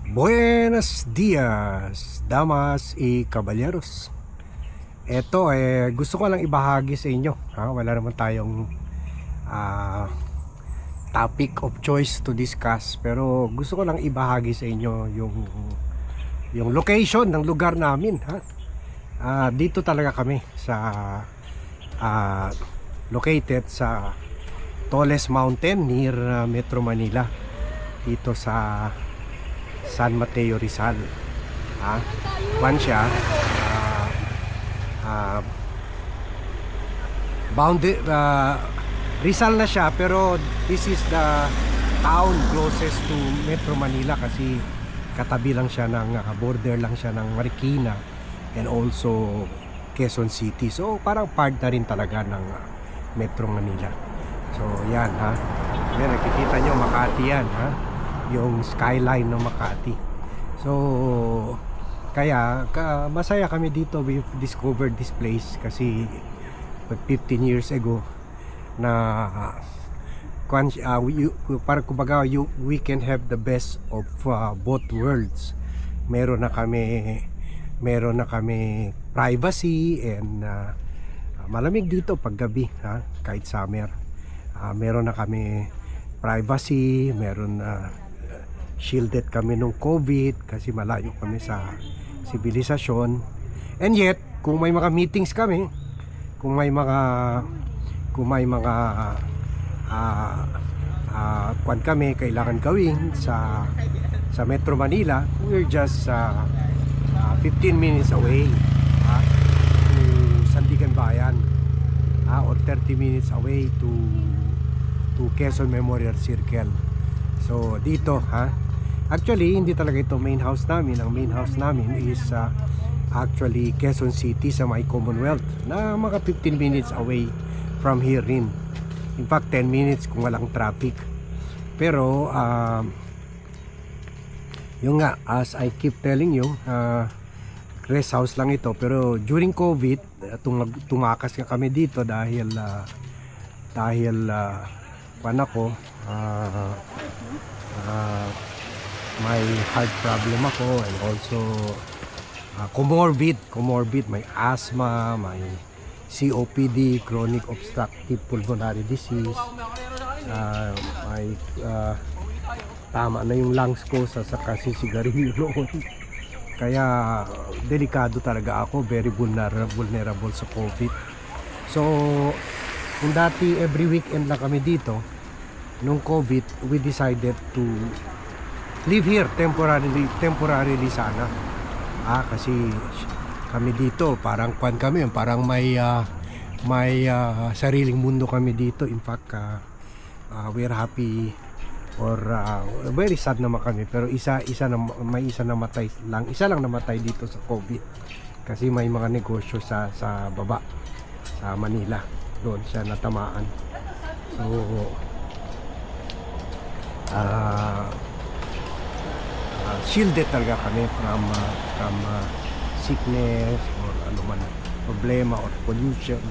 Buenos dias, damas y caballeros. Ito gusto ko lang ibahagi sa inyo. Wala naman tayong ah, topic of choice to discuss, pero gusto ko lang ibahagi sa inyo yung location ng lugar namin. Dito talaga kami sa located sa tallest mountain near Metro Manila, dito sa San Mateo, Rizal. Kwan siya, bounded, Rizal na siya, pero this is the town closest to Metro Manila kasi katabi lang siya ng border lang siya ng Marikina and also Quezon City. So parang part na rin talaga ng Metro Manila. So yan yan, nakikita nyo Makati yan, yung skyline ng Makati. So kaya masaya kami dito. We discovered this place kasi 15 years ago na para kumbaga we can have the best of both worlds. Meron na kami privacy and malamig dito pag gabi, kahit summer. Meron na kami privacy, meron shielded kami nung COVID kasi malayo kami sa sibilisasyon. And yet, kung may mga meetings kami, kung may mga kwan kami kailangan gawin sa Metro Manila, we're just 15 minutes away to Sandigan Bayan, or 30 minutes away to Quezon Memorial Circle. So dito actually hindi talaga ito main house namin. Ang main house namin is actually Quezon City sa may Commonwealth, na mga 15 minutes away from here rin. In fact 10 minutes kung walang traffic. Pero yung nga, as I keep telling you, rest house lang ito. Pero during COVID tumakas nga kami dito dahil ako may heart problem ako, and also comorbid, may asthma, may COPD, chronic obstructive pulmonary disease, may tama na yung lungs ko sa kasisigarilyo noon. Kaya delikado talaga ako, very vulnerable sa COVID. So kung dati every weekend lang kami dito, nung COVID we decided to live here temporarily sana. Kasi kami dito parang parang may sariling mundo kami dito. In fact we're happy, or very sad naman kami, pero isa lang namatay dito sa COVID kasi may mga negosyo sa baba sa Manila, doon siya natamaan. So shielded talaga kami from sickness or ano man problema or pollution,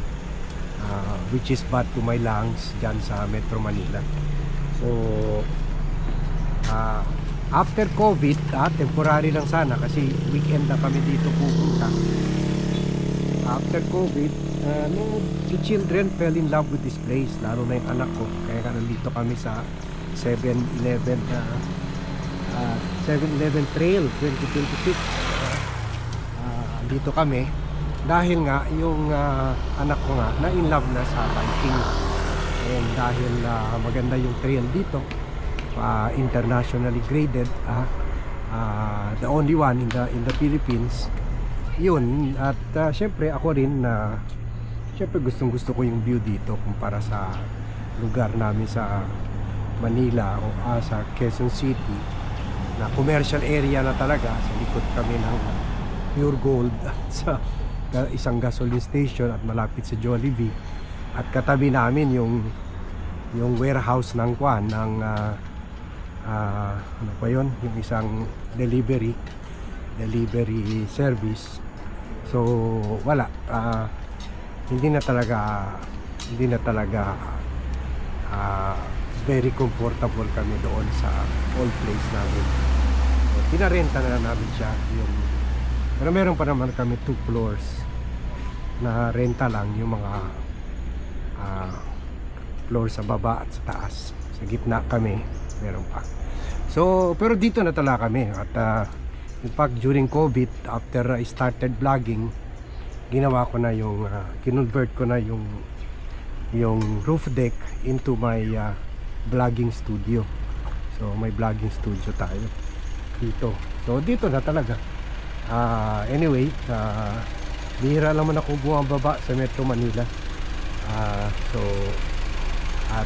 which is bad to my lungs dyan sa Metro Manila. So after COVID, temporary lang sana kasi weekend na kami dito pupunta. After COVID, the children fell in love with this place, lalo na yung anak ko. Kaya nandito kami sa 7-Eleven Trail 2026. Dito kami dahil nga yung anak ko nga na in love na sa biking, and dahil maganda yung trail dito, internationally graded, the only one in the Philippines yun. At syempre ako rin syempre gusto ko yung view dito kumpara sa lugar namin sa Manila o sa Quezon City, na commercial area na talaga. Sa likod kami ng Pure Gold at sa isang gasoline station at malapit sa Jollibee, at katabi namin yung warehouse ng ano pa yun, yung isang delivery service. So wala, hindi na talaga very comfortable kami doon sa old place namin. pinarenta na namin siya yung, pero meron pa naman kami 2 floors na renta lang, yung mga floor sa baba at sa taas. Sa gitna kami meron pa. So pero dito na talaga kami at in fact during COVID, after I started vlogging, ginawa ko na yung kinonvert ko na yung roof deck into my vlogging studio. So may vlogging studio tayo dito. So dito na talaga. Anyway, bihira naman ako bumababa sa Metro Manila. So at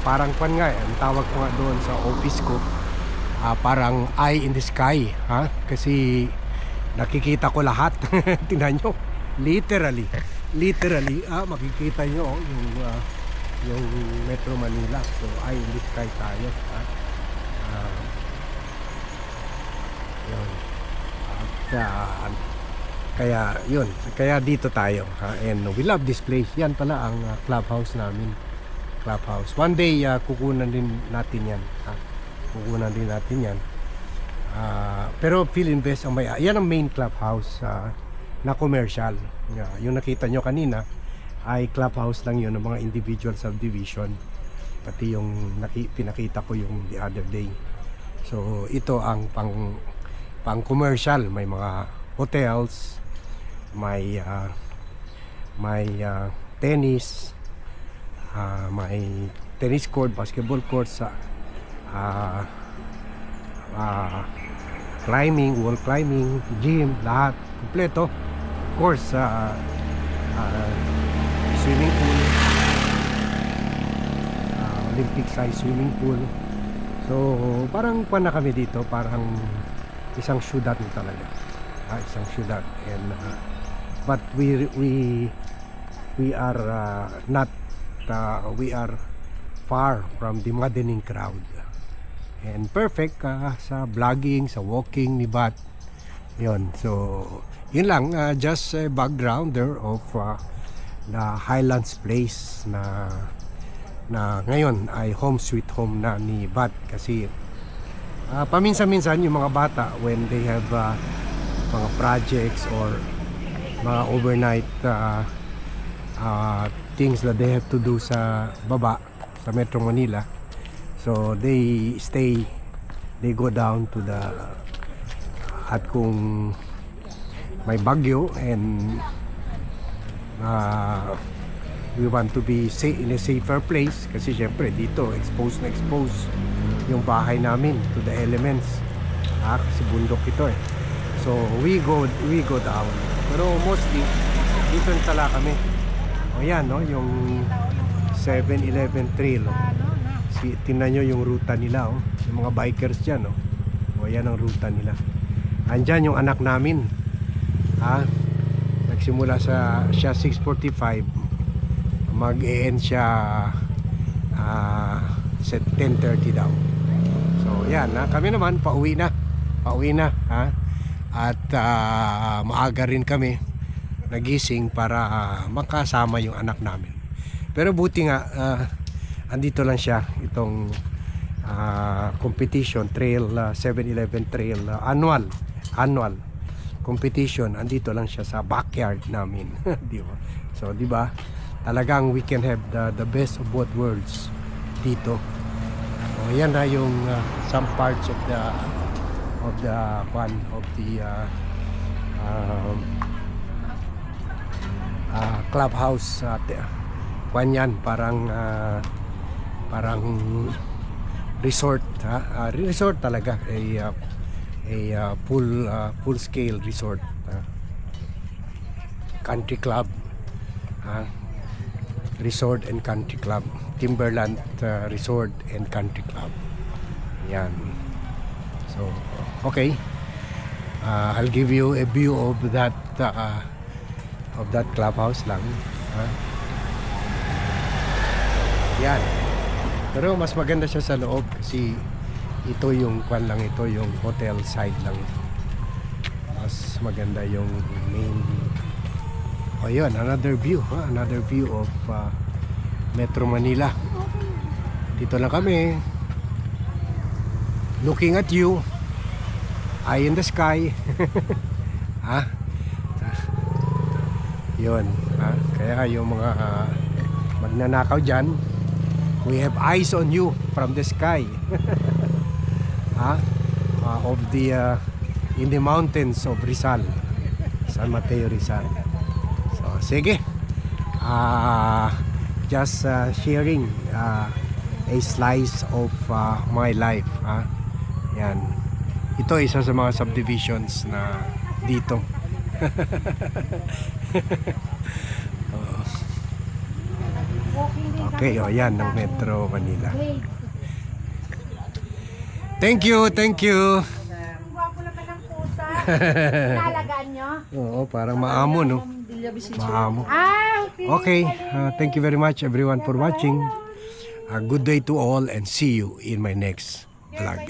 parang pan nga, ang tawag ko nga doon sa office ko, parang eye in the sky, kasi nakikita ko lahat. Tingnan nyo, literally makikita nyo yung Metro Manila. So eye in the sky tayo, yun. At kaya dito tayo, and we love this place. Yan pala ang clubhouse namin. Clubhouse. One day kukunan din natin yan. Kukunan din natin yan. Pero Philinvest ang may, yan ang main clubhouse na commercial. Yung nakita nyo kanina ay clubhouse lang yun ng mga individual subdivision. Pati yung pinakita ko yung the other day. So ito ang pang commercial. May mga hotels, may tennis, may tennis court, basketball court, climbing, wall climbing, gym, lahat kompleto. Of course, swimming pool, Olympic size swimming pool. So parang na kami dito, parang isang syudad na talaga, isang syudad. And but we are not we are far from the maddening crowd, and perfect sa vlogging, sa walking ni Bat. Yun, so yun lang, just a backgrounder of the Highlands Place na ngayon ay home sweet home na ni Bat. Kasi paminsan-minsan yung mga bata, when they have mga projects or mga overnight things that they have to do sa baba sa Metro Manila, so they go down to the, at kung may bagyo and we want to be in a safer place, kasi syempre dito exposed yung bahay namin to the elements, kasi bundok ito so we go down, pero mostly dito tala kami. O yan, no, yung 7-Eleven trail, tingnan nyo yung ruta nila, yung mga bikers dyan, o yan ang ruta nila. Andyan yung anak namin, nagsimula siya 6:45, mag-e-end siya 10:30 daw. So yan, kami naman pauwi na, at maaga rin kami nagising para makasama yung anak namin. Pero buti nga andito lang siya, itong competition trail, 7-Eleven trail, annual competition, andito lang siya sa backyard namin. Di ba? So di ba, talagang we can have the best of both worlds dito. So yan na yung some parts of the clubhouse. Yan, parang resort, resort talaga, a full scale resort, country club, resort and country club, Timberland Resort and Country Club. Yan. So okay, I'll give you a view of that clubhouse lang. Yan. Pero mas maganda siya sa loob kasi ito yung kwan lang, ito yung hotel side lang ito. Mas maganda yung main. O yun, another view of Metro Manila. Dito lang kami, looking at you, eye in the sky. Ha? Yun. Ha? Kaya yung mga magnanakaw dyan, we have eyes on you from the sky. Ha? Of the in the mountains of Rizal, San Mateo, Rizal. So sige, just sharing a slice of my life. Yan, ito isa sa mga subdivisions na dito. Okay, yan ng Metro Manila. Thank you, thank you. Ang gwapo naman ng pusa. Nalagaan nyo? Oo, parang maamo, no? Maamo. Okay. Okay, thank you very much everyone for watching. Good day to all and see you in my next vlog.